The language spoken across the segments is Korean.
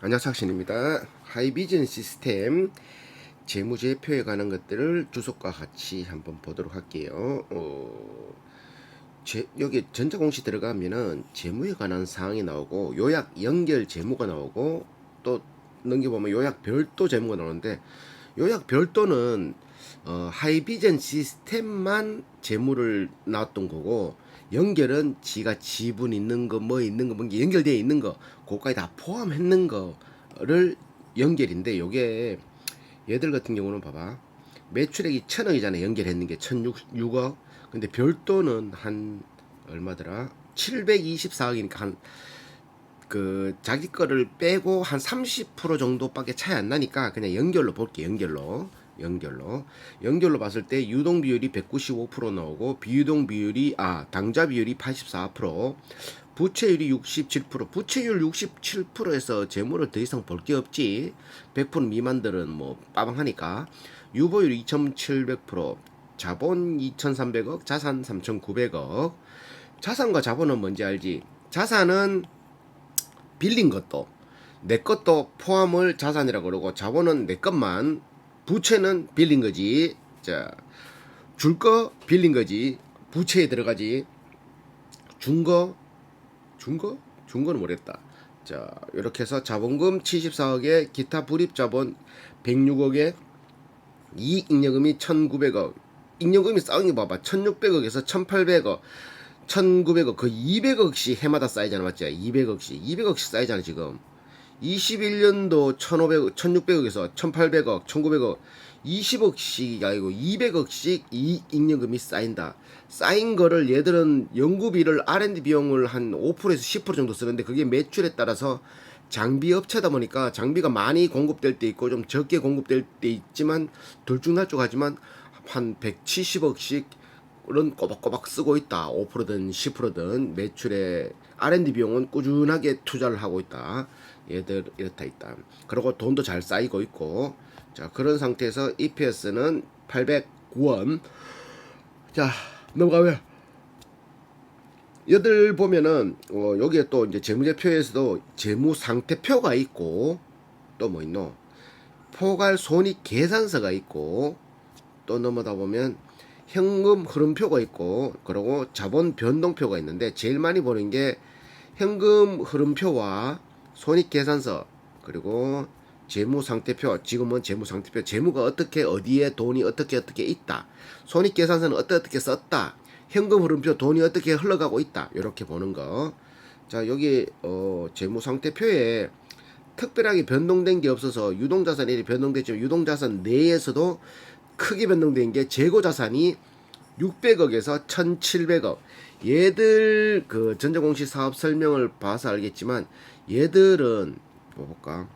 안녕하세요, 학신입니다. 하이비전 시스템 재무제표에 관한 것들을 주석과 같이 한번 보도록 할게요. 여기 전자공시 들어가면은 재무에 관한 사항이 나오고 요약 연결 재무가 나오고 또 넘겨보면 요약 별도 재무가 나오는데 요약 별도는 하이비전 시스템만 재무를 나왔던 거고 연결은 지가 지분 있는 거 뭐 있는 거 뭐 연결되어 있는 거 그거까지 다 포함했는 거를 연결인데 요게 얘들 같은 경우는 봐봐 매출액이 1000억이잖아. 연결했는 게 1006억. 근데 별도는 한 얼마더라 724억이니까 한 그 자기 거를 빼고 한 30% 정도밖에 차이 안 나니까 그냥 연결로 볼게. 연결로 봤을 때 유동 비율이 195% 나오고 비유동 비율이 당좌 비율이 84%, 부채율이 67%. 부채율 67%에서 재물을 더 이상 볼 게 없지. 100% 미만들은 뭐 빠방하니까. 유보율 2700%, 자본 2300억, 자산 3900억. 자산과 자본은 뭔지 알지? 자산은 빌린 것도 내 것도 포함을 자산이라고 그러고, 자본은 내 것만, 부채는 빌린 거지. 자, 줄 거 빌린 거지. 부채에 들어가지. 준 거는 모르겠다. 자, 이렇게 해서 자본금 74억에 기타 불입 자본 106억에 이익 잉여금이 1900억. 잉여금이 싸운 게 봐봐. 1600억에서 1800억, 1900억, 거의 200억씩 해마다 쌓이잖아. 맞지? 200억씩 쌓이잖아 지금. 21년도 1500억, 1600억에서 1800억, 1900억, 20억씩이 아니고 200억씩 이익 잉여금이 쌓인다. 쌓인 거를 얘들은 연구비를 R&D 비용을 한 5%에서 10% 정도 쓰는데, 그게 매출에 따라서 장비 업체다 보니까 장비가 많이 공급될 때 있고 좀 적게 공급될 때 있지만 들쭉날쭉 하지만 한 170억씩 은 꼬박꼬박 쓰고 있다. 5%든 10%든 매출에 R&D 비용은 꾸준하게 투자를 하고 있다. 얘들 이렇다 있다. 그리고 돈도 잘 쌓이고 있고. 자, 그런 상태에서 EPS는 809원. 자, 넘어가면 얘들 보면은 여기에 또 이제 재무제표에서도 재무상태표가 있고, 또 뭐 있노? 포괄 손익 계산서가 있고, 또 넘어다 보면 현금 흐름표가 있고, 그리고 자본 변동표가 있는데 제일 많이 보는 게 현금 흐름표와 손익계산서, 그리고 재무상태표. 지금은 재무상태표, 재무가 어떻게 어디에 돈이 어떻게 있다, 손익계산서는 어떻게 썼다, 현금 흐름표 돈이 어떻게 흘러가고 있다, 이렇게 보는 거. 자, 여기 재무상태표에 특별하게 변동된 게 없어서 유동자산이 변동됐지만 유동자산 내에서도 크게 변동된 게 재고자산이 600억에서 1700억. 얘들 그 전자공시 사업 설명을 봐서 알겠지만 얘들은 뭐 볼까?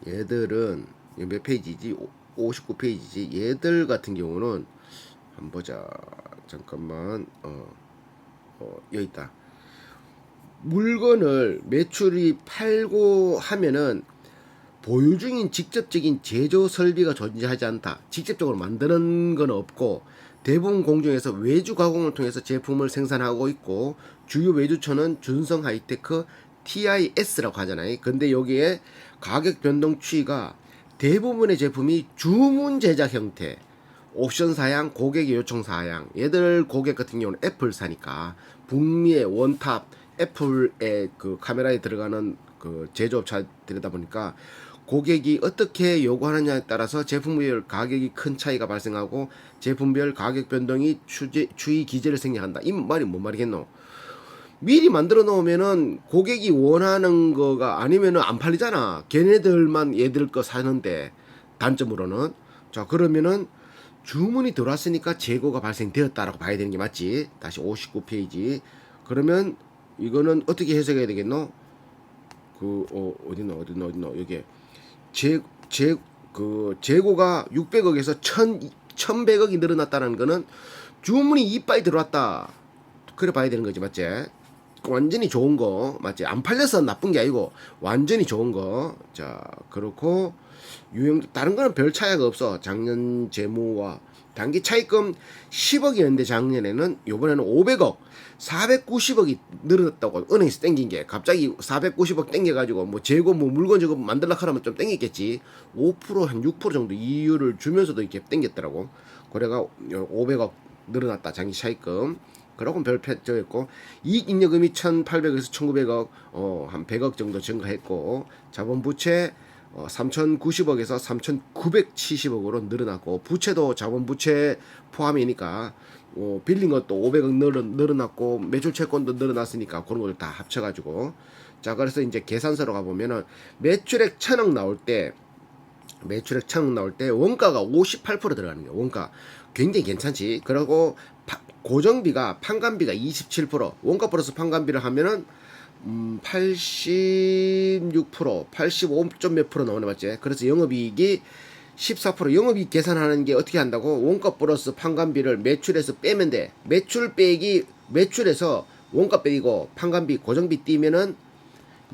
얘들은 몇 페이지지? 59페이지지. 얘들 같은 경우는 한번 보자. 잠깐만. 여기 있다. 물건을 매출이 팔고 하면은 보유 중인 직접적인 제조 설비가 존재하지 않다. 직접적으로 만드는 건 없고 대부분 공정에서 외주 가공을 통해서 제품을 생산하고 있고, 주요 외주처는 준성 하이테크, TIS라고 하잖아요. 근데 여기에 가격 변동 추이가 대부분의 제품이 주문 제작 형태, 옵션 사양, 고객의 요청 사양. 얘들 고객 같은 경우는 애플사니까 북미의 원탑 애플의 그 카메라에 들어가는 그 제조업체들이다 보니까 고객이 어떻게 요구하느냐에 따라서 제품별 가격이 큰 차이가 발생하고 제품별 가격 변동이 추이 기제를 생략한다. 이 말이 뭔 말이겠노? 미리 만들어 놓으면은 고객이 원하는 거가 아니면은 안 팔리잖아. 걔네들만 얘들 거 사는데, 단점으로는. 자, 그러면은 주문이 들어왔으니까 재고가 발생되었다라고 봐야 되는 게 맞지. 다시 59페이지. 그러면 이거는 어떻게 해석해야 되겠노? 어딨노? 여기 재고가 600억에서 1100억이 늘어났다는 거는 주문이 이빨 들어왔다. 그래 봐야 되는 거지, 맞지? 완전히 좋은 거, 맞지? 안 팔려서 나쁜 게 아니고 완전히 좋은 거. 자, 그렇고 다른 거는 별 차이가 없어. 작년 재무와 단기 차입금 10억이었는데 작년에는 요번에는 500억 490억이 늘어났다고 은행에서 땡긴 게 갑자기 490억 땡겨가지고 뭐 재고 뭐 물건 저거 만들라 하면 좀 땡겼겠지. 5%한 6% 정도 이유를 주면서도 이렇게 땡겼더라고. 그래가 500억 늘어났다 장기 차입금. 그러고 별 패저였고 이익잉여금이 1,800에서 1,900억 한 100억 정도 증가했고 자본부채 3,090억에서 3,970억으로 늘어났고 부채도 자본부채 포함이니까 빌린 것도 500억 늘어났고 매출 채권도 늘어났으니까 그런 걸 다 합쳐가지고 자 그래서 이제 계산서로 가보면은 매출액 1,000억 나올 때 원가가 58% 들어가는 거예요. 원가 굉장히 괜찮지. 그리고 고정비가 판관비가 27% 원가 플러스 판관비를 하면은 86% 85점 몇 프로 나오네 맞지? 그래서 영업이익이 14% 영업이익 계산하는 게 어떻게 한다고? 원가 플러스 판관비를 매출에서 빼면 돼. 매출 빼기 매출에서 원가 빼기고 판관비 고정비 띄면은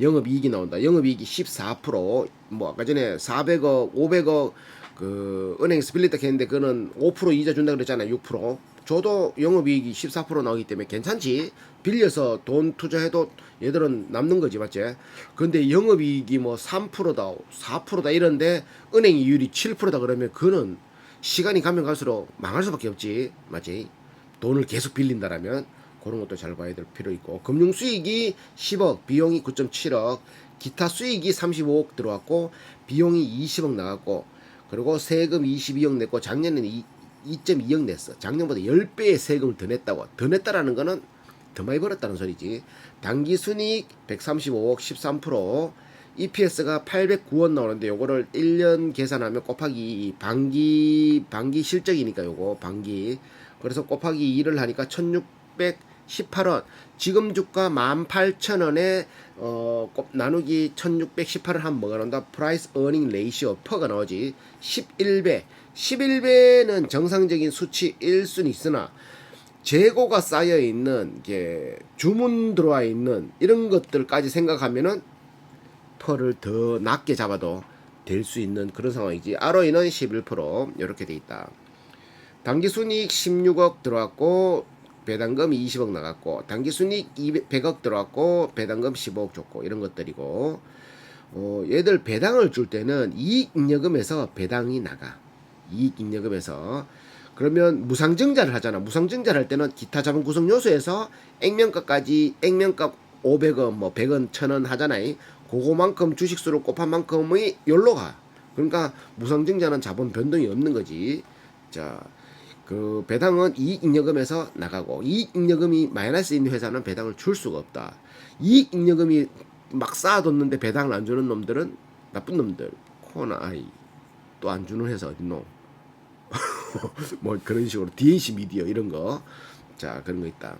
영업이익이 나온다. 영업이익이 14%뭐 아까 전에 400억 500억 그 은행에서 빌렸다 했는데 그거는 5% 이자 준다 그랬잖아요. 6% 저도 영업이익이 14% 나오기 때문에 괜찮지. 빌려서 돈 투자해도 얘들은 남는 거지 맞지? 근데 영업이익이 뭐 3%다 4%다 이런데 은행 이율이 7%다 그러면 그거는 시간이 가면 갈수록 망할 수밖에 없지 맞지? 돈을 계속 빌린다라면 그런 것도 잘 봐야 될 필요 있고 금융 수익이 10억 비용이 9.7억 기타 수익이 35억 들어왔고 비용이 20억 나갔고 그리고 세금 22억 냈고 작년에는 2.2억 냈어. 작년보다 10배의 세금을 더 냈다고. 더 냈다라는 거는 더 많이 벌었다는 소리지. 단기 순이익 135억 13% EPS가 809원 나오는데 요거를 1년 계산하면 곱하기 반기 실적이니까 요거 반기. 그래서 곱하기 2를 하니까 1618원. 지금 주가 18,000원에 나누기 1618을 하면 뭐가 나온다? 프라이스 어닝 레이시오 퍼가 나오지. 11배. 11배는 정상적인 수치 1순위 있으나 재고가 쌓여 있는 게 주문 들어와 있는 이런 것들까지 생각하면은 퍼를 더 낮게 잡아도 될 수 있는 그런 상황이지. ROE는 11% 이렇게 돼 있다. 단기 순이익 16억 들어왔고 배당금 20억 나갔고 단기 순이익 100억 들어왔고 배당금 15억 줬고 이런 것들이고 얘들 배당을 줄 때는 이익잉여금에서 배당이 나가. 이익잉여금에서 그러면 무상증자를 하잖아. 무상증자를 할 때는 기타 자본 구성 요소에서 액면가까지 액면값 500원 뭐 100원 1000원 하잖아요. 그거만큼 주식수를 곱한 만큼의 열로 가. 그러니까 무상증자는 자본 변동이 없는 거지. 자, 그 배당은 이익잉여금에서 나가고 이익잉여금이 마이너스 있는 회사는 배당을 줄 수가 없다. 이익잉여금이 막 쌓아뒀는데 배당을 안 주는 놈들은 나쁜 놈들. 코나 아이 또 안 주는 회사 어딨노? 뭐 그런 식으로 DNC 미디어 이런 거. 자 그런 거 있다.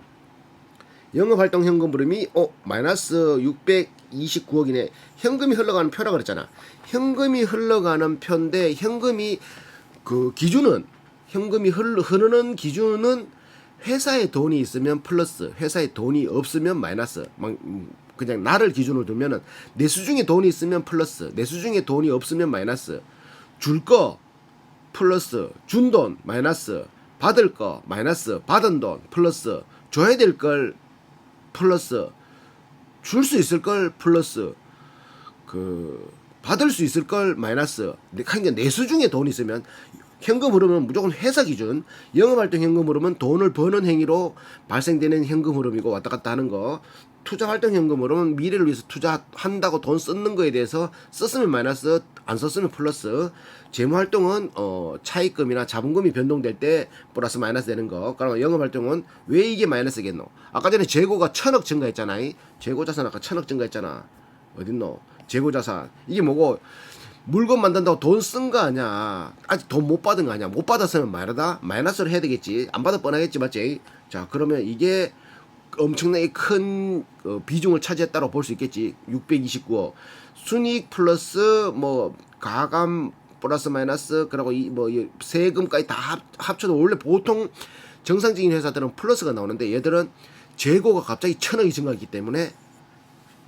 영업활동 현금 흐름이 마이너스 629억이네. 현금이 흘러가는 표라 그랬잖아. 현금이 흘러가는 표인데 현금이 그 기준은 현금이 흐르는 기준은 회사에 돈이 있으면 플러스 회사에 돈이 없으면 마이너스. 그냥 나를 기준으로 두면은 내 수중에 돈이 있으면 플러스 내 수중에 돈이 없으면 마이너스. 줄 거 플러스 준 돈 마이너스 받을 거 마이너스 받은 돈 플러스 줘야 될 걸 플러스 줄 수 있을 걸 플러스 그 받을 수 있을 걸 마이너스. 그러니까 내 수중에 돈이 있으면 현금 흐름은 무조건 회사 기준. 영업활동 현금 흐름은 돈을 버는 행위로 발생되는 현금 흐름이고 왔다 갔다 하는 거. 투자활동 현금 흐름은 미래를 위해서 투자한다고 돈 쓰는 거에 대해서 썼으면 마이너스 안 썼으면 플러스. 재무활동은 차입금이나 자본금이 변동될 때 플러스 마이너스 되는 거. 그러면 영업활동은 왜 이게 마이너스겠노? 아까 전에 재고가 1,000억 증가했잖아. 재고자산 아까 1,000억 증가했잖아. 어딨노? 재고자산 이게 뭐고 물건 만든다고 돈 쓴 거 아니야. 아직 돈 못 받은 거 아니야. 못 받았으면 마이너스를 해야 되겠지. 안 받아 뻔하겠지 맞지? 자 그러면 이게 엄청나게 큰 비중을 차지했다고 볼 수 있겠지. 629억 순이익 플러스 뭐 가감 플러스 마이너스 그리고 뭐 세금까지 다 합쳐도 원래 보통 정상적인 회사들은 플러스가 나오는데 얘들은 재고가 갑자기 1,000억이 증가했기 때문에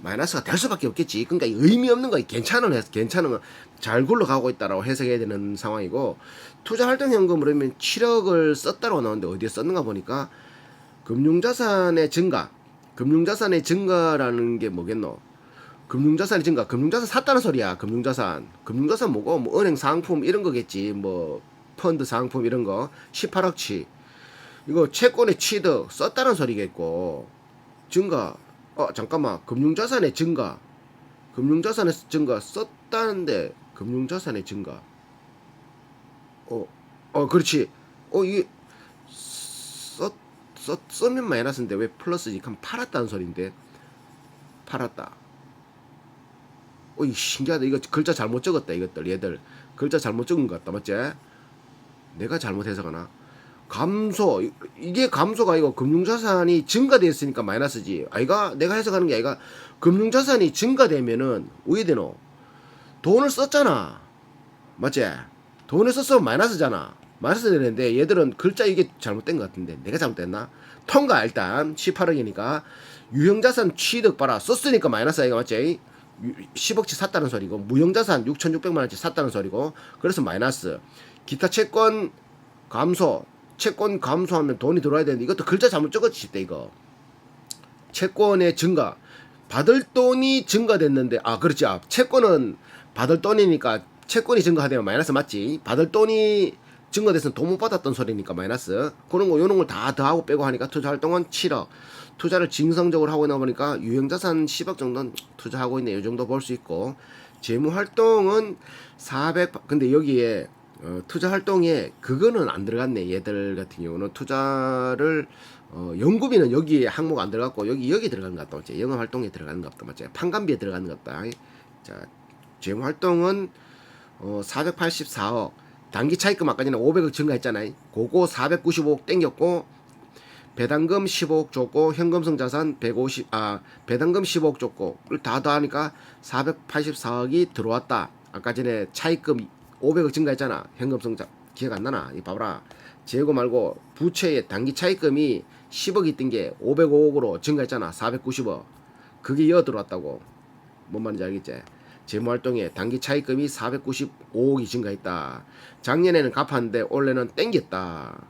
마이너스가 될 수밖에 없겠지. 그러니까 의미 없는 거, 괜찮은 거, 잘 굴러가고 있다라고 해석해야 되는 상황이고, 투자활동현금으로 하면 7억을 썼다고 나오는데 어디에 썼는가 보니까 금융자산의 증가라는 게 뭐겠노? 금융자산의 증가, 금융자산 샀다는 소리야. 금융자산 뭐고, 뭐 은행 상품 이런 거겠지. 뭐 펀드 상품 이런 거 18억치. 이거 채권의 취득 썼다는 소리겠고, 증가. 잠깐만. 금융자산의 증가 썼다는데 금융자산의 증가. 그렇지. 이게 쓰면 마이너스인데 왜 플러스지? 그럼 팔았다는 소리인데. 팔았다. 이 신기하다. 이거 글자 잘못 적었다. 이것들 얘들 글자 잘못 적은 것 같다. 맞지? 내가 잘못 해석하나? 감소. 이게 감소가 아니고 금융자산이 증가되었으니까 마이너스지. 아이가 내가 해석하는 게 아이가 금융자산이 증가되면은 우회되노. 돈을 썼잖아. 맞지? 돈을 썼으면 마이너스잖아. 마이너스 되는데 얘들은 글자 이게 잘못된 것 같은데 내가 잘못됐나? 통과 일단 18억이니까 유형자산 취득 봐라. 썼으니까 마이너스 아이가 맞지? 10억치 샀다는 소리고 무형자산 6,600만원치 샀다는 소리고 그래서 마이너스. 기타 채권 감소. 채권 감소하면 돈이 들어와야 되는데 이것도 글자 잘못 적었지 이거. 채권의 증가. 받을 돈이 증가됐는데 그렇지. 채권은 받을 돈이니까 채권이 증가하되면 마이너스 맞지. 받을 돈이 증가돼서 돈 못 받았던 소리니까 마이너스. 그런 거 요런 걸 다 더하고 빼고 하니까 투자 활동은 7억. 투자를 증성적으로 하고 있나 보니까 유형자산 10억 정도는 투자하고 있네. 이 정도 볼 수 있고 재무 활동은 400. 근데 여기에 투자 활동에 그거는 안 들어갔네. 얘들 같은 경우는 투자를 연구비는 여기에 항목 안 들어갔고 여기 들어간 것 같다. 맞지? 영업 활동에 들어가는 것 같다. 맞지? 판관비에 들어가는 것 같다. 자, 재무 활동은 484억. 단기 차입금 아까 전에 500억 증가했잖아요. 그거 495억 땡겼고 배당금 15억 줬고 현금성 자산 배당금 15억 줬고 다 더하니까 484억이 들어왔다. 아까 전에 차입금 500억 증가했잖아. 현금성 기억 안 나나? 이 봐봐라. 재고 말고 부채의 단기 차입금이 10억 있던 게 505억으로 증가했잖아. 490억. 그게 이어 들어왔다고. 뭔 말인지 알겠지? 재무활동에 단기 차입금이 495억이 증가했다. 작년에는 갚았는데 올해는 땡겼다.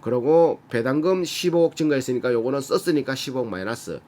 그리고 배당금 15억 증가했으니까 요거는 썼으니까 15억 마이너스.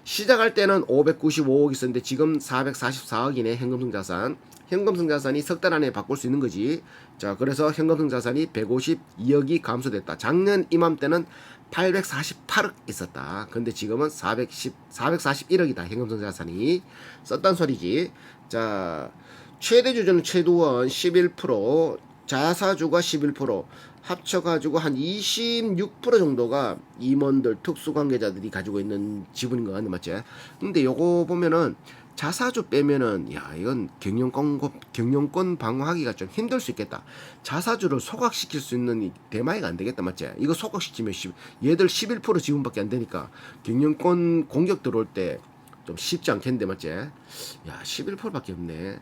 시작할 때는 595억 있었는데 지금 444억이네. 현금성 자산. 현금성 자산이 석 달 안에 바꿀 수 있는 거지. 자, 그래서 현금성 자산이 152억이 감소됐다. 작년 이맘때는 848억 있었다. 근데 지금은 441억이다. 현금성 자산이. 썼단 소리지. 자, 최대 주주는 최두원 11%, 자사주가 11%, 합쳐가지고 한 26% 정도가 임원들, 특수관계자들이 가지고 있는 지분인 것 같네, 맞지? 근데 요거 보면은 자사주 빼면은 이건 경영권 방어하기가 좀 힘들 수 있겠다. 자사주를 소각시킬 수 있는 대마이가 안 되겠다, 맞지? 이거 소각시키면 얘들 11% 지분밖에 안 되니까 경영권 공격 들어올 때 좀 쉽지 않겠는데, 맞지? 11%밖에 없네.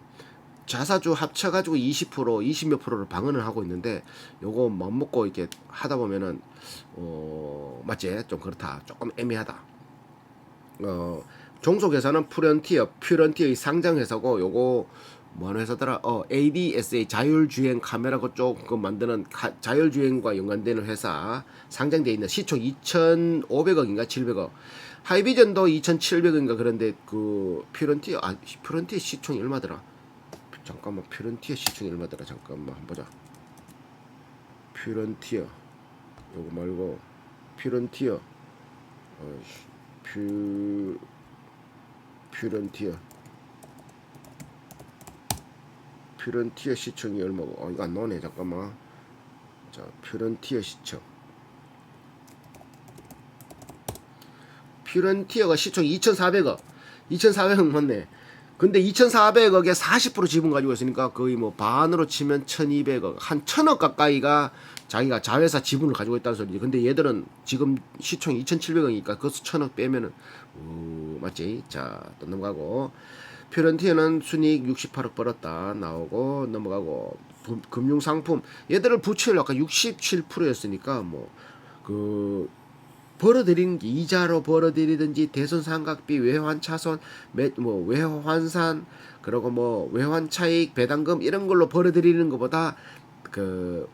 자사주 합쳐가지고 20몇 프로를 방어는 하고 있는데 요거 맘먹고 이렇게 하다 보면은 맞지? 좀 그렇다. 조금 애매하다. 종속회사는 퓨런티어의 상장회사고 요거 뭐하는 회사더라? ADSA 자율주행 카메라 그쪽 만드는 자율주행과 연관되는 회사 상장돼 있는 시총 2,500억인가 700억. 하이비전도 2,700억인가 그런데 그 퓨런티어 시총이 얼마더라? 잠깐만 퓨런티어 시총이 얼마더라? 잠깐만 한번 보자. 퓨런티어 요거 말고 퓨런티어 퓨런티어 시총이 얼마고? 이거 안 나오네. 잠깐만. 자, 퓨런티어 시총. 퓨런티어가 시총 2,400억. 2,400억 맞네. 근데 2,400억에 40% 지분 가지고 있으니까 거의 뭐 반으로 치면 1,200억, 한 1,000억 가까이가 자기가 자회사 지분을 가지고 있다는 소리지. 근데 얘들은 지금 시총이 2,700억이니까 그것도 1,000억 빼면은 맞지? 자, 또 넘어가고 퓨런티어는 순이익 68억 벌었다 나오고 넘어가고 금융상품 얘들은 부채율 아까 67%였으니까 뭐 그 벌어들이는 게 이자로 벌어들이든지 대손 상각비 외환 차손 뭐 외환산 그리고 뭐 외환 차익 배당금 이런 걸로 벌어들이는 것보다 그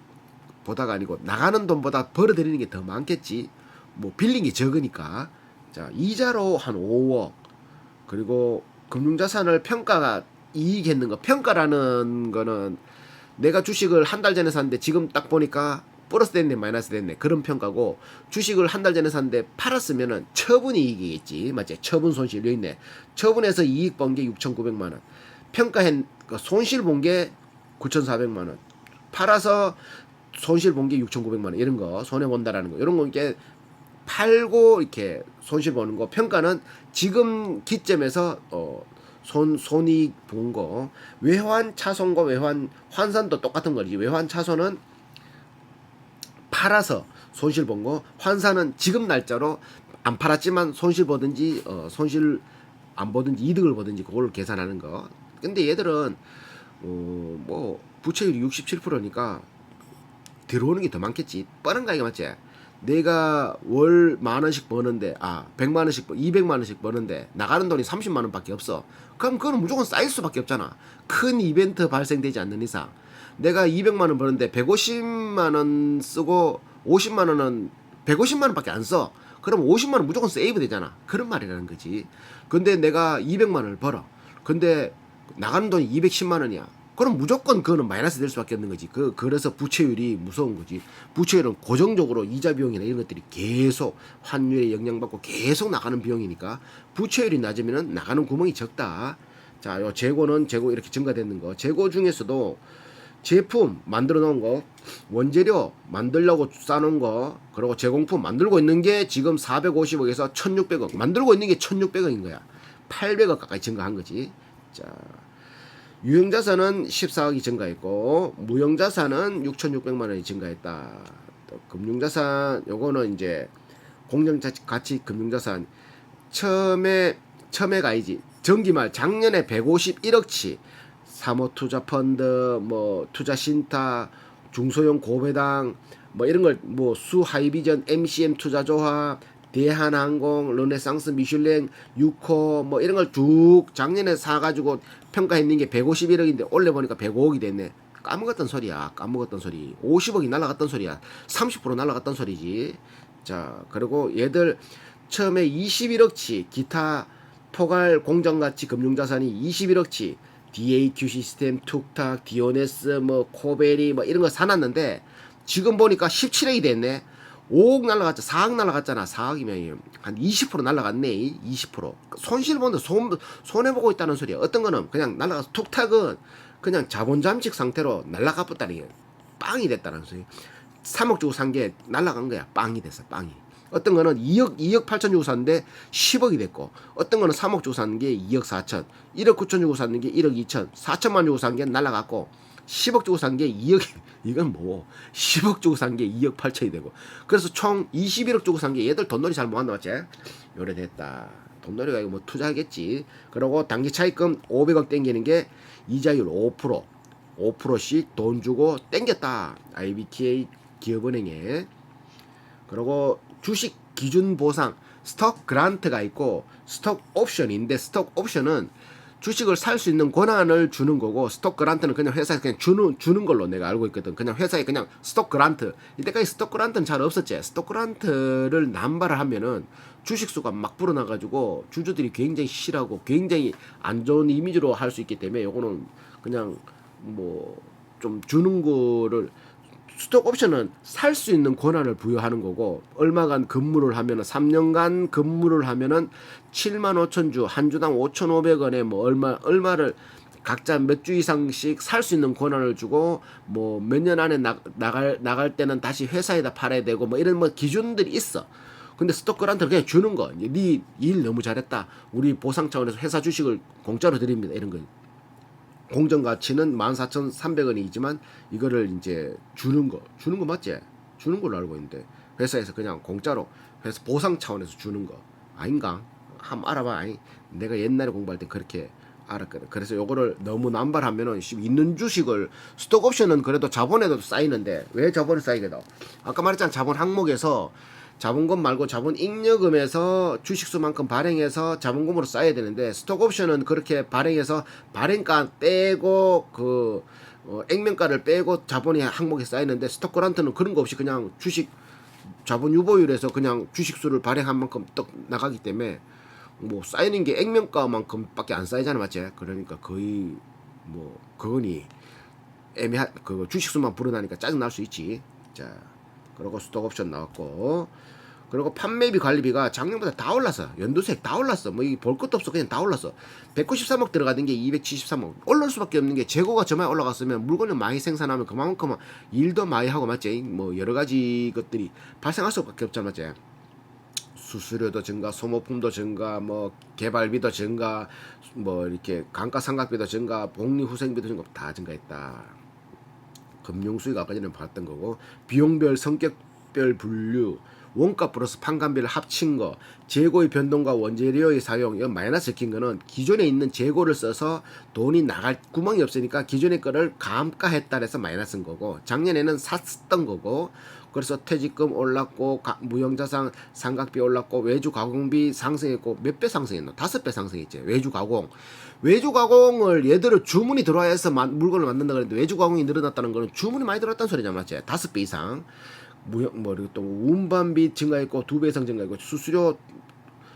보다가 아니고 나가는 돈보다 벌어들이는 게 더 많겠지. 뭐 빌린 게 적으니까. 자, 이자로 한 5억. 그리고 금융자산을 평가가 이익했는 거. 평가라는 거는 내가 주식을 한 달 전에 샀는데 지금 딱 보니까 플러스 됐네 마이너스 됐네 그런 평가고, 주식을 한 달 전에 샀는데 팔았으면은 처분 이익이겠지. 맞지? 처분 손실 여기 있네. 처분해서 이익 본 게 6,900만 원. 평가한 손실 본 게 9,400만 원. 팔아서 손실 본 게 6,900만 원. 이런 거 손해 본다라는 거. 이런 거 이렇게 팔고 이렇게 손실 보는 거. 평가는 지금 기점에서 손익 본 거. 외환 차손과 외환 환산도 똑같은 거지. 외환 차손은 팔아서 손실 본 거, 환산은 지금 날짜로 안 팔았지만 손실 보든지 손실 안 보든지 이득을 보든지 그걸 계산하는 거. 근데 얘들은 뭐 부채율이 67%니까 들어오는 게 더 많겠지. 뻔한 거 이게 맞지? 내가 월 10,000원씩 버는데 100만 원씩 200만 원씩 버는데 나가는 돈이 30만 원밖에 없어. 그럼 그거는 무조건 쌓일 수밖에 없잖아. 큰 이벤트 발생되지 않는 이상. 내가 200만 원 버는데 150만 원 쓰고 50만 원은 150만 원밖에 안 써. 그럼 50만 원 무조건 세이브 되잖아. 그런 말이라는 거지. 근데 내가 200만 원을 벌어. 근데 나가는 돈이 210만 원이야. 그럼 무조건 그거는 마이너스 될 수밖에 없는 거지. 그래서 부채율이 무서운 거지. 부채율은 고정적으로 이자 비용이나 이런 것들이 계속 환율에 영향받고 계속 나가는 비용이니까 부채율이 낮으면 나가는 구멍이 적다. 자, 요 재고는 재고 이렇게 증가되는 거. 재고 중에서도 제품 만들어 놓은 거, 원재료 만들려고 싸놓은 거, 그리고 제공품 만들고 있는 게 지금 450억에서 1600억. 만들고 있는 게 1600억인 거야. 800억 가까이 증가한 거지. 자, 유형자산은 14억이 증가했고, 무형자산은 6,600만 원이 증가했다. 또 금융자산, 요거는 이제 공정가치 금융자산. 처음에가 아니지. 정기말 작년에 151억치. 사모투자펀드, 뭐 투자신탁, 중소형 고배당, 뭐 이런 걸 뭐 수하이비전, MCM 투자조합, 대한항공, 르네상스, 미슐랭, 유코 뭐 이런 걸 쭉 작년에 사가지고 평가했는 게 151억인데 올해 보니까 105억이 됐네. 까먹었던 소리야. 까먹었던 소리. 50억이 날라갔던 소리야. 30% 날라갔던 소리지. 자, 그리고 얘들 처음에 21억치 기타 포괄 공정가치 금융자산이 21억치 DAQ 시스템, 툭탁, 디오네스, 뭐 코베리 뭐 이런 거 사놨는데 지금 보니까 17억이 됐네. 5억 날라갔죠. 4억 날라갔잖아. 4억이면 한 20% 날라갔네. 20%. 손실본도 손해보고 있다는 소리야. 어떤 거는 그냥 날라가서 툭탁은 그냥 자본 잠식 상태로 날라가 버렸다는 게 빵이 됐다는 소리. 3억 주고 산 게 날라간 거야. 빵이 됐어. 빵이. 어떤 거는 2억 8천 주고 샀는데 10억이 됐고, 어떤 거는 3억 주고 샀는 게 2억 4천, 1억 9천 주고 샀는 게 1억 2천, 4천만 주고 산 게 날라갔고, 10억 주고 산 게 2억, 이건 뭐, 10억 주고 산 게 2억 8천이 되고, 그래서 총 21억 주고 산 게 얘들 돈놀이 잘 못한다, 맞지? 요래 됐다. 돈놀이가 이거 뭐 투자하겠지. 그리고 단기 차익금 500억 땡기는 게 이자율 5%, 5%씩 돈 주고 땡겼다. IBK 기업은행에. 그리고 주식 기준 보상 스톡 그란트가 있고 스톡 옵션인데, 스톡 옵션은 주식을 살 수 있는 권한을 주는 거고, 스톡 그란트는 그냥 회사에 그냥 주는 걸로 내가 알고 있거든. 그냥 회사에 그냥 스톡 그란트. 이때까지 스톡 그란트는 잘 없었지. 스톡 그란트를 남발을 하면은 주식수가 막 불어나가지고 주주들이 굉장히 싫어하고 굉장히 안 좋은 이미지로 할 수 있기 때문에 요거는 그냥 뭐 좀 주는 거를, 스톡 옵션은 살 수 있는 권한을 부여하는 거고, 얼마간 근무를 하면은 3년간 근무를 하면은 7만 5천 주, 한 주당 5,500원에 뭐 얼마를 각자 몇 주 이상씩 살 수 있는 권한을 주고, 뭐 몇 년 안에 나갈 때는 다시 회사에다 팔아야 되고 뭐 이런 뭐 기준들이 있어. 근데 스톡 그란트를 그냥 주는 거. 네 일 너무 잘했다. 우리 보상 차원에서 회사 주식을 공짜로 드립니다. 이런 거. 공정가치는 14,300원이지만 이거를 이제 주는 거 맞지? 주는 걸로 알고 있는데 회사에서 그냥 공짜로 회사 보상 차원에서 주는 거 아닌가? 한번 알아봐. 아니, 내가 옛날에 공부할 때 그렇게 알았거든. 그래서 요거를 너무 남발하면은 있는 주식을, 스톡 옵션은 그래도 자본에도 쌓이는데 왜 자본에 쌓이거든? 아까 말했잖아. 자본 항목에서 자본금 말고 자본 잉여금에서 주식수만큼 발행해서 자본금으로 쌓아야 되는데, 스톡옵션은 그렇게 발행해서 발행가 빼고 액면가를 빼고 자본이 항목에 쌓이는데, 스톡그란트는 그런 거 없이 그냥 주식 자본 유보율에서 그냥 주식수를 발행한 만큼 떡 나가기 때문에 뭐 쌓이는 게 액면가만큼밖에 안 쌓이잖아, 맞지? 그러니까 거의 뭐 그거니 그 주식수만 불어나니까 짜증 날 수 있지. 자, 그리고 스톡옵션 나왔고, 그리고 판매비 관리비가 작년보다 다 올랐어. 연두색 다 올랐어. 뭐 이 볼 것도 없어. 그냥 다 올랐어. 193억 들어가던 게 273억. 올릴 수밖에 없는 게 재고가 저만 올라갔으면 물건을 많이 생산하면 그만큼 일도 많이 하고, 맞지? 뭐 여러 가지 것들이 발생할 수밖에 없잖아, 맞지? 수수료도 증가, 소모품도 증가, 뭐 개발비도 증가, 뭐 이렇게 감가상각비도 증가, 복리후생비도 증가, 다 증가했다. 금융수익 아까 전에 봤던 거고, 비용별 성격별 분류, 원가 플러스 판관비를 합친 거, 재고의 변동과 원재료의 사용, 이건 마이너스 적힌 거는 기존에 있는 재고를 써서 돈이 나갈 구멍이 없으니까 기존의 거를 감가했다 해서 마이너스인 거고, 작년에는 샀던 거고, 그래서 퇴직금 올랐고, 무형자산 상각비 올랐고, 외주 가공비 상승했고, 몇 배 상승했노? 5배 상승했지. 외주 가공. 외주 가공을 얘들은 주문이 들어와야 해서 물건을 만든다 그랬는데, 외주 가공이 늘어났다는 거는 주문이 많이 들어왔다는 소리잖아, 맞지? 5배 이상. 그리고 또 운반비 증가했고 2배 이상 증가했고, 수수료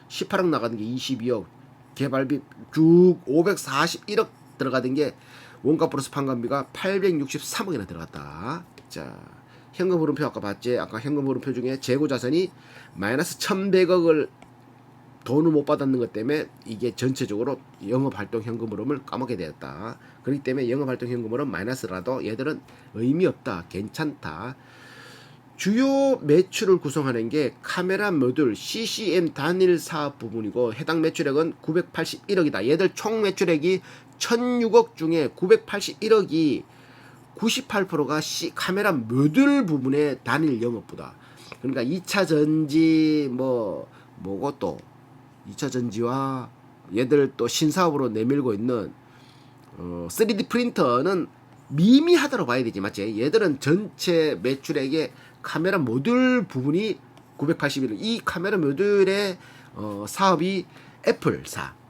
18억 나가는 게 22억, 개발비 쭉 541억 들어가던 게 원가 플러스 판관비가 863억이나 들어갔다. 자, 현금 흐름표 아까 봤지? 아까 현금 흐름표 중에 재고 자산이 마이너스 1100억을 돈을 못 받았는 것 때문에 이게 전체적으로 영업활동 현금 흐름을 까먹게 되었다. 그렇기 때문에 영업활동 현금 흐름 마이너스라도 얘들은 의미 없다, 괜찮다. 주요 매출을 구성하는 게 카메라 모듈 CCM 단일 사업 부분이고, 해당 매출액은 981억이다. 얘들 총 매출액이 1006억 중에 981억이 98%가 카메라 모듈 부분의 단일 영업부다. 그러니까 2차 전지 뭐고 또 2차 전지와 얘들 또 신사업으로 내밀고 있는 3D 프린터는 미미하다고 봐야 되지, 맞지? 얘들은 전체 매출액의 카메라 모듈 부분이 981억. 이 카메라 모듈의 사업이 애플사가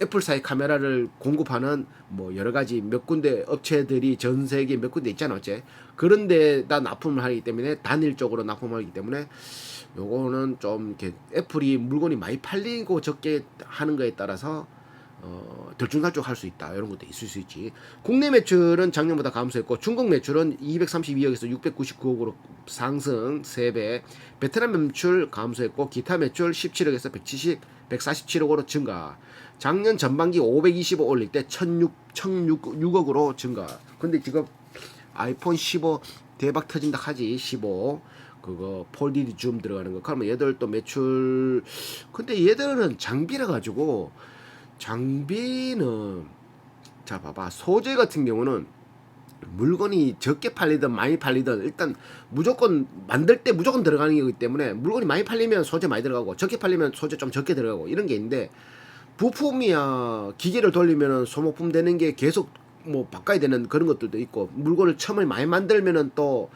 애플사의 카메라를 공급하는 뭐 여러 가지 몇 군데 업체들이 전 세계 몇 군데 있잖아, 어째? 그런데다 납품을 하기 때문에 단일적으로 납품을 하기 때문에 요거는 좀 이렇게 애플이 물건이 많이 팔리고 적게 하는 거에 따라서 들쭉날쭉 할 수 있다. 이런 것도 있을 수 있지. 국내 매출은 작년보다 감소했고, 중국 매출은 232억에서 699억으로 상승 3배. 베트남 매출 감소했고, 기타 매출 17억에서 147억으로 증가. 작년 전반기 520억 올릴 때 1006억으로 증가. 근데 지금 아이폰 15 대박 터진다 하지. 15 그거 폴디디 줌 들어가는 거. 그러면 얘들 또 매출, 근데 얘들은 장비라 가지고, 장비는 자 봐봐, 소재 같은 경우는 물건이 적게 팔리든 많이 팔리든 일단 무조건 만들 때 무조건 들어가는 거기 때문에, 물건이 많이 팔리면 소재 많이 들어가고 적게 팔리면 소재 좀 적게 들어가고 이런 게 있는데, 부품이야 기계를 돌리면은 소모품 되는 게 계속 뭐 바꿔야 되는 그런 것들도 있고, 물건을 처음에 많이 만들면은 또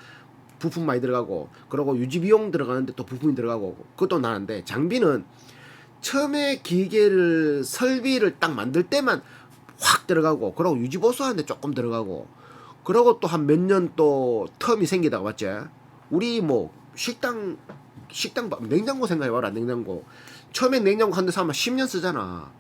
부품 많이 들어가고, 그리고 유지 비용 들어가는데 또 부품이 들어가고, 그것도 나는데, 장비는 처음에 기계를 설비를 딱 만들 때만 확 들어가고, 그리고 유지 보수하는데 조금 들어가고, 그리고 또 한 몇 년 또 텀이 생기다가, 맞지? 우리 뭐 식당 냉장고 생각해봐라. 냉장고 처음에 냉장고 한 대 사면 10년 쓰잖아.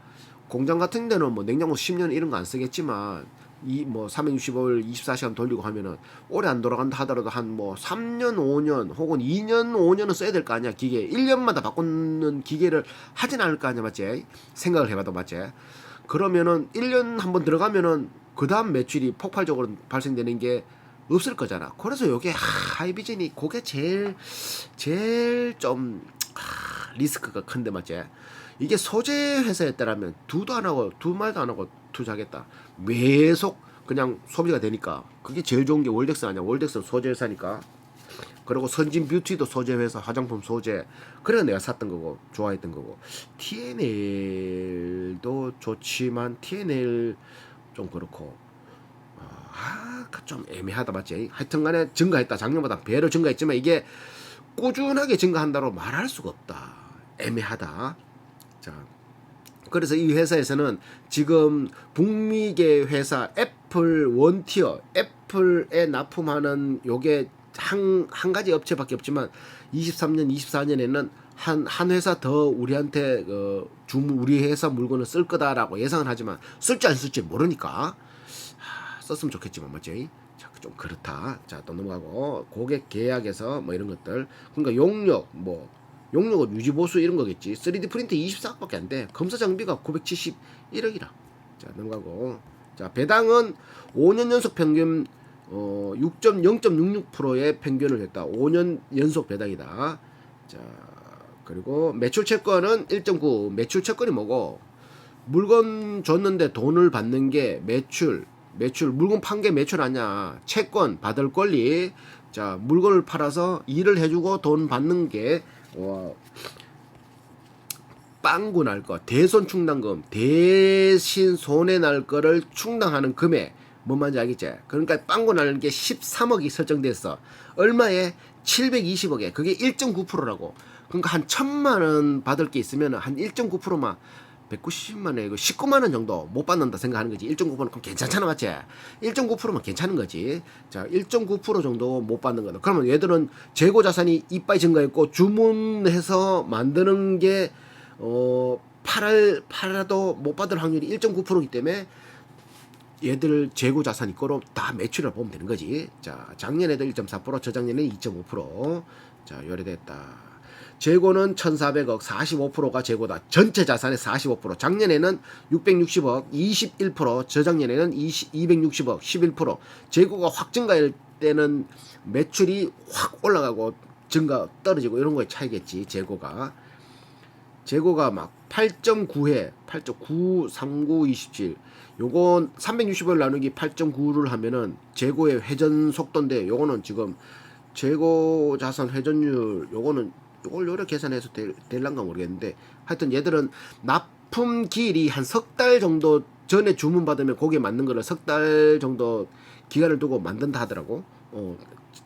공장 같은 데는 뭐 냉장고 10년 이런 거 안 쓰겠지만, 이 뭐 365일 24시간 돌리고 하면은 오래 안 돌아간다 하더라도 한 뭐 3년 5년 혹은 2년 5년은 써야 될 거 아니야. 기계 1년마다 바꾸는 기계를 하진 않을 거 아니야, 맞지? 생각을 해봐도, 맞지? 그러면은 1년 한번 들어가면은 그 다음 매출이 폭발적으로 발생되는 게 없을 거잖아. 그래서 요게 하이비전이 그게 제일 좀 리스크가 큰데, 맞지? 이게 소재 회사였다라면 두 말도 안 하고 투자하겠다. 계속 그냥 소비가 되니까. 그게 제일 좋은 게 월덱스 아니야. 월덱스는 소재 회사니까. 그리고 선진 뷰티도 소재 회사, 화장품 소재. 그래서 내가 샀던 거고 좋아했던 거고. TNL도 좋지만 TNL 좀 그렇고. 좀 애매하다 맞지? 하여튼간에 증가했다. 작년보다 배로 증가했지만 이게 꾸준하게 증가한다고 말할 수가 없다. 애매하다. 자, 그래서 이 회사에서는 지금 북미계 회사 애플 원티어, 애플에 납품하는 요게 한 가지 업체밖에 없지만 23년, 24년에는 한 회사 더 우리한테 우리 회사 물건을 쓸 거다라고 예상을 하지만 쓸지 안 쓸지 모르니까 썼으면 좋겠지만 맞지? 자, 좀 그렇다. 자, 또 넘어가고 고객 계약에서 뭐 이런 것들. 그러니까 용역은 유지 보수 이런 거겠지. 3D 프린터 24억밖에 안 돼. 검사 장비가 971억이라. 자, 넘어가고. 자, 배당은 5년 연속 평균 0.66%의 평균을 했다. 5년 연속 배당이다. 자, 그리고 매출 채권은 1.9. 매출 채권이 뭐고? 물건 줬는데 돈을 받는 게 매출 물건 판 게 매출 아니야. 채권 받을 권리. 자, 물건을 팔아서 일을 해주고 돈 받는 게 빵구 날 거, 대손 충당금, 대신 손해 날 거를 충당하는 금액. 뭔 말인지 알겠지? 그러니까 빵구 나는 게 13억이 설정됐어. 얼마에? 720억에. 그게 1.9%라고. 그러니까 한 1,000만 원 받을 게 있으면 한 1.9%만 190만 원에 이거 19만 원 정도 못 받는다 생각하는 거지. 1.9%는 그럼 괜찮잖아, 맞지? 1.9%만 괜찮은 거지. 자, 1.9% 정도 못 받는 거다. 그러면 얘들은 재고 자산이 이빠이 증가했고 주문해서 만드는 게 팔아도 못 받을 확률이 1.9%이기 때문에 얘들 재고 자산 이거로 다 매출을 보면 되는 거지. 자, 작년에도 1.4%, 저작년에 2.5%. 자, 요래됐다. 재고는 1,400억, 45%가 재고다. 전체 자산의 45%. 작년에는 660억, 21%, 저작년에는 260억, 11%. 재고가 확 증가할 때는 매출이 확 올라가고 떨어지고 이런 거에 차이겠지. 재고가 막 8.9회, 8.9, 39, 27. 요건 360을 나누기 8.9를 하면은 재고의 회전 속도인데 요거는 지금 재고 자산 회전율 요걸 요래 계산해서 될란가 모르겠는데 하여튼 얘들은 납품 기일이 한 석 달 정도 전에 주문 받으면 거기에 맞는 거를 석 달 정도 기간을 두고 만든다 하더라고.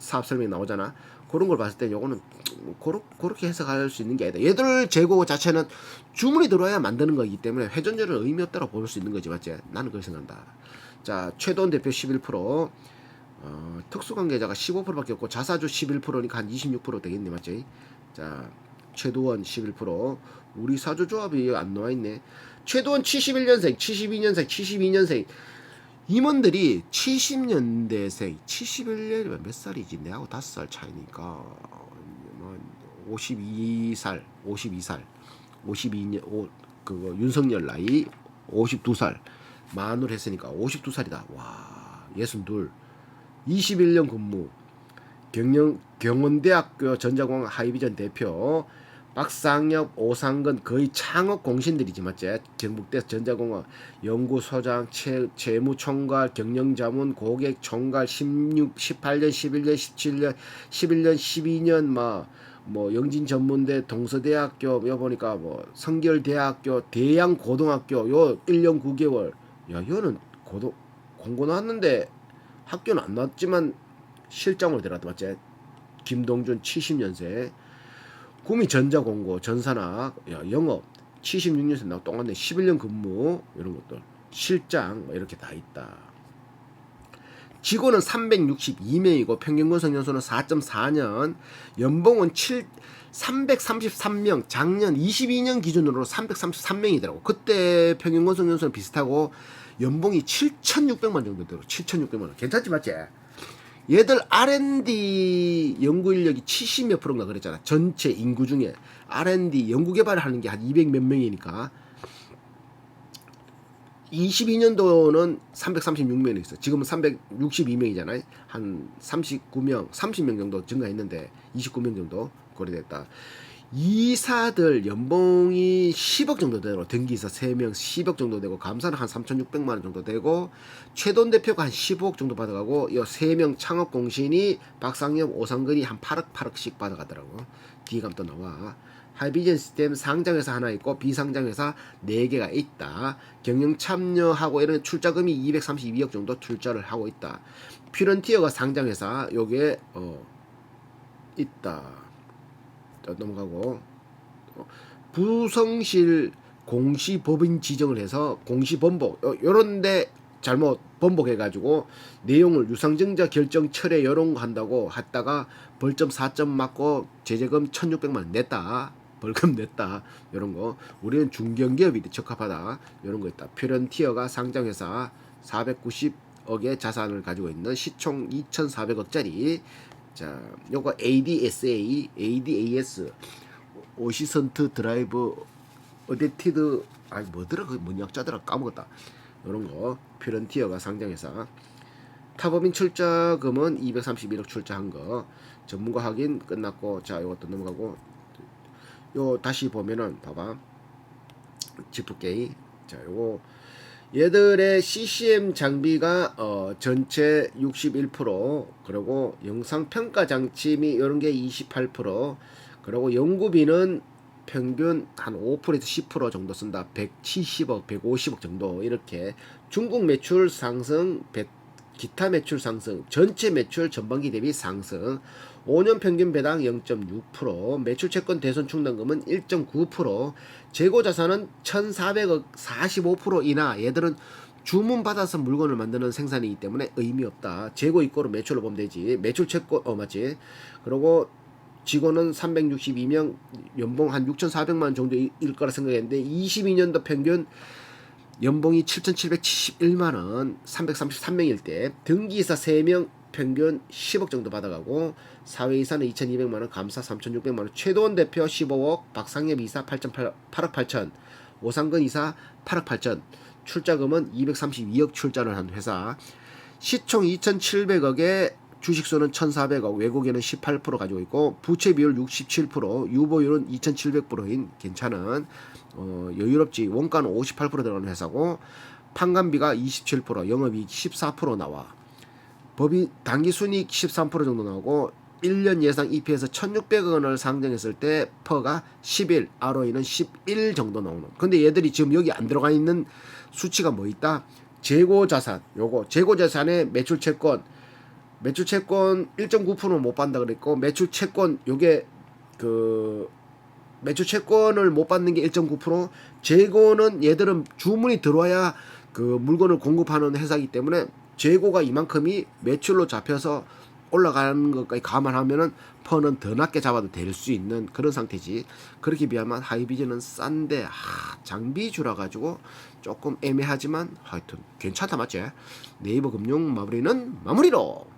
사업 설명이 나오잖아. 그런 걸 봤을 때 요거는 그렇게 해석할 수 있는 게 아니다. 얘들 재고 자체는 주문이 들어와야 만드는 거기 때문에 회전율은 의미 없다고 볼 수 있는 거지, 맞지? 나는 그렇게 생각한다. 자, 최도원 대표 11%, 특수관계자가 15%밖에 없고 자사주 11%니까 한 26% 되겠네, 맞지? 자, 최도원 11%, 우리 사주조합이 안 나와있네. 최도원 71년생, 72년생 임원들이 70년대생, 71년이면 몇 살이지? 내하고 5살 차이니까 52살, 52년, 윤석열 나이 52살, 만으로 했으니까 52살이다. 와, 62. 21년 근무, 경원대학교 전자공학 하이비전 대표, 박상엽, 오상근 거의 창업 공신들이지, 맞지? 경북대 전자공학 연구소장, 재무총괄, 경영자문, 고객총괄, 16, 18년, 11년, 17년, 11년, 12년, 뭐 영진전문대, 동서대학교, 여 보니까 뭐 성결대학교, 대양고등학교, 요 1년 9개월. 야, 이거는 공고 나왔는데 학교는 안 나왔지만 실장으로 들어갔다, 맞지? 김동준 70년생, 구미 전자공고, 전산학, 영업 76년생 나고 똑같네. 11년 근무, 이런 것들 실장 이렇게 다 있다. 직원은 362명이고 평균 근속연수는 4.4년, 연봉은 333명, 작년 22년 기준으로 333명이더라고. 그때 평균 근속연수는 비슷하고 연봉이 7,600만 정도 되고 7,600만 원. 괜찮지, 맞지? 얘들 R&D 연구 인력이 70몇 프로인가 그랬잖아. 전체 인구 중에 R&D 연구 개발을 하는 게 한 200 몇 명이니까 22년도는 336명이 있어. 지금은 362명이잖아요. 한 39명, 30명 정도 증가했는데 29명 정도 거래됐다. 이사들 연봉이 10억 정도 되고, 등기이사 3명 10억 정도 되고, 감사는 한 3,600만 원 정도 되고, 최돈 대표가 한 15억 정도 받아가고, 이 3명 창업공신이 박상엽, 오상근이 한 8억씩 받아가더라고. 뒤감 또 나와. 하이비전 시스템 상장회사 하나 있고 비상장회사 4개가 있다. 경영 참여하고 이런 출자금이 232억 정도 출자를 하고 있다. 퓨런티어가 상장회사 요게 있다. 넘어가고 부성실 공시법인 지정을 해서 공시번복 요런데 잘못 번복해가지고 내용을 유상증자 결정 철회 요런 거 한다고 했다가 벌점 4점 맞고 제재금 1,600만원 냈다. 벌금 냈다. 요런 거 우리는 중견기업이 적합하다. 요런 거 있다. 퓨런티어가 상장회사 490억의 자산을 가지고 있는 시총 2,400억짜리 자 요거 ADS 오시선트 드라이브 어댑티드 아니 뭐더라 그 뭔 약자더라 까먹었다. 요런 거 퓨런티어가 상장회사 타법인 출자금은 231억 출자한 거 전문가 확인 끝났고 자 요것도 넘어가고 요 다시 보면은 봐봐 지프게이 자 요거 얘들의 CCM 장비가 전체 61% 그리고 영상 평가 장치 및 이런 게 28% 그리고 연구비는 평균 한 5%에서 10% 정도 쓴다. 170억, 150억 정도 이렇게 중국 매출 상승, 기타 매출 상승, 전체 매출 전반기 대비 상승, 5년 평균 배당 0.6%, 매출 채권 대손 충당금은 1.9%, 재고 자산은 1,400억 45% 이나 얘들은 주문 받아서 물건을 만드는 생산이기 때문에 의미 없다. 재고 입고로 매출을 보면 되지. 매출 채권 맞지. 그리고 직원은 362명, 연봉 한 6,400만 원 정도일 거라 생각했는데 22년도 평균 연봉이 7,771만 원, 333명일 때 등기이사 3명 평균 10억 정도 받아가고 사회이사는 2,200만 원, 감사 3,600만 원, 최도원 대표 15억, 박상엽 이사 8억 8천, 오상근 이사 8억 8천, 출자금은 232억 출자를 한 회사, 시총 2,700억에 주식수는 1,400억, 외국인은 18% 가지고 있고 부채 비율 67%, 유보율은 2,700%인 괜찮은 여유롭지. 원가는 58% 들어가는 회사고 판관비가 27%, 영업이익 14% 나와. 법인 당기순이익 13% 정도 나오고 1년 예상 EPS 1,600억 원을 상정했을 때 퍼가 11, ROE는 11 정도 나오는. 근데 얘들이 지금 여기 안 들어가 있는 수치가 뭐 있다? 재고자산, 요거 재고자산의 매출채권 1.9%는 못 받는다 그랬고 매출채권 요게 그 매출채권을 못 받는 게 1.9%, 재고는 얘들은 주문이 들어와야 그 물건을 공급하는 회사이기 때문에 재고가 이만큼이 매출로 잡혀서 올라가는 것까지 감안하면은 퍼는 더 낮게 잡아도 될 수 있는 그런 상태지. 그렇게 비하면 하이비전은 싼데 장비주라 가지고 조금 애매하지만 하여튼 괜찮다 맞지? 네이버 금융 마무리는 마무리로.